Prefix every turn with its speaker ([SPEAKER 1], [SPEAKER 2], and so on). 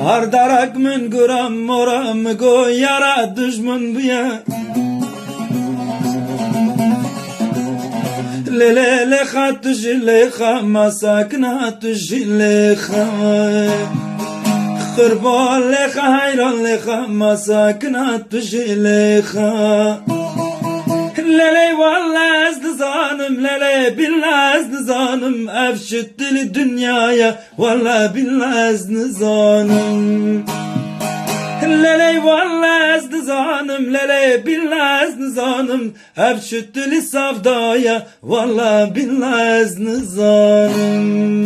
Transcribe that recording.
[SPEAKER 1] Ardarak min guram moram go yara düşman buya. Lele le khat jile khama sakna tujile khama Khurbal le khayran le khama sakna tujile khama Lele vallahi zanım lele billahi zanım Efşüttü dünyaya vallahi billahi zanım Lele vallahi zanım lele billahi zanım Efşüttü savdaya vallahi billahi zanım